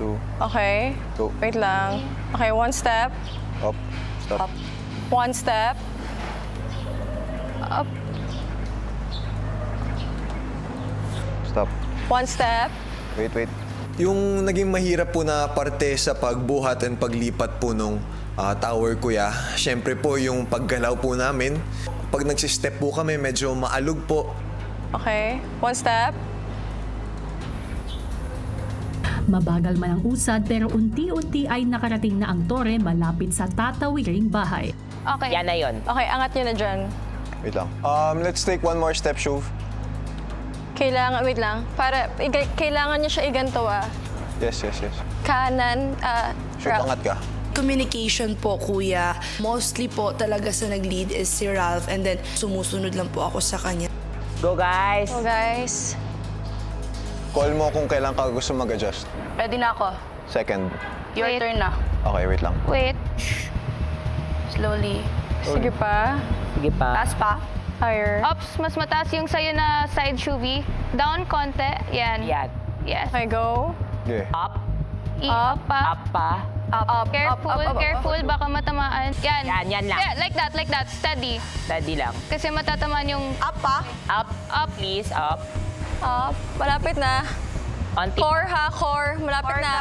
2. Okay. Go. Wait lang. Okay, one step. Up. Stop. Up. One step. Up. Stop. One step. Wait. Yung naging mahirap po na parte sa pagbuhat and paglipat po nung tower, kuya, syempre po yung paggalaw po namin. Pag nagsistep po kami, medyo maalog po. Okay. One step. Mabagal man ang usad pero unti-unti ay nakarating na ang tore malapit sa tatawiring bahay. Okay. Yan na yun. Okay, angat nyo na dyan. Wait lang. Let's take one more step, Shuv. Kailangan, wait lang. Kailangan nyo siya iganto Yes. Kanan, Shoot, angat ka. Communication po, kuya. Mostly po talaga sa nag-lead is si Ralph and then sumusunod lang po ako sa kanya. Go, guys! So guys. Call mo kung kailan ka gusto mag-adjust. Ready na ako. Second. Your turn na. Okay, wait lang. Wait. Slowly. Sige pa. Sige pa. Taas pa. Higher. Ups, mas mataas yung sa'yo na side shuvi. Down konti. Yan. Yan. Yes. Okay, go. Okay. Up. Up pa. Up pa. Up. Careful, baka matamaan. Yan. Yan lang. Yeah, like that. Steady. Steady lang. Kasi matatamaan yung... Up pa. Up. Please, up. Up. Malapit na. Onti. Core ha, core. Malapit na.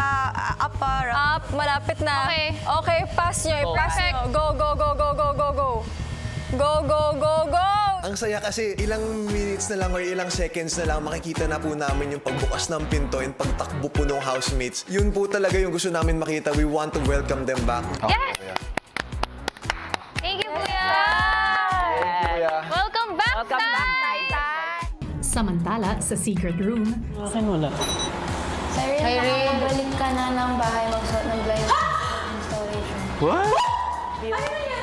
Up pa, Up. Malapit na. Okay. Okay, pass nyo. Go. Pass nyo. Go. Go. Ang saya kasi ilang minutes na lang or ilang seconds na lang makikita na po namin yung pagbukas ng pinto and pagtakbo po ng housemates. Yun po talaga yung gusto namin makita. We want to welcome them back. Yes! Thank you, Kuya! Kuya. Welcome back, Welcome back, Tay! Samantala, sa secret room, Irene, balik ka na ng bahay magsuot ng blind installation. What?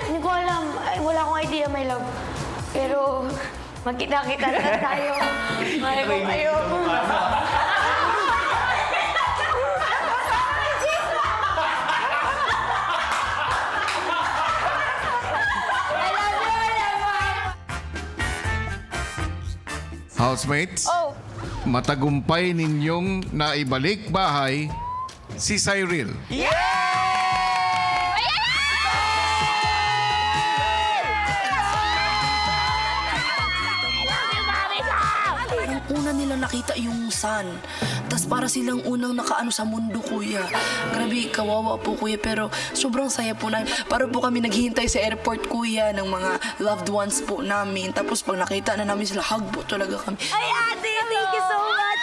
Hindi ko alam. Ay, wala akong idea, my love. Pero, magkita-kita na tayo. Mahal ko kayo. Housemates, matagumpay ninyong naibalik bahay si Cyril. Parang una nila nakita yung sun. Tapos para silang unang nakaano sa mundo, kuya. Grabe, kawawa po, kuya. Pero sobrang saya po namin. Para po kami naghihintay sa airport, kuya, ng mga loved ones po namin. Tapos pag nakita na namin sila, hug po talaga kami. Ay, ate, thank you so much.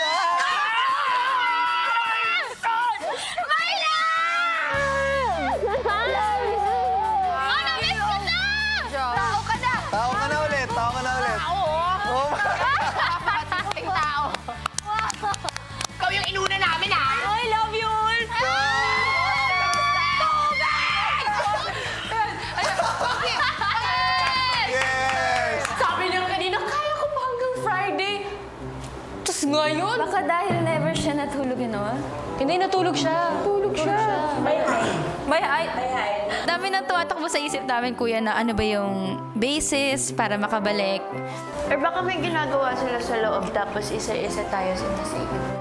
Tao ka na ulit. Ikaw yung inuna namin, ha? I love you all. Yes! Sabi niya kanina, kaya ko pa hanggang Friday. Tapos ngayon. Baka dahil never siya natulog, Hindi, natulog siya. May hi. Dami nang tumatakbo sa isip namin, Kuya, na ano ba yung basis para makabalik. Or baka may ginagawa sila sa loob tapos isa-isa tayo sinasave.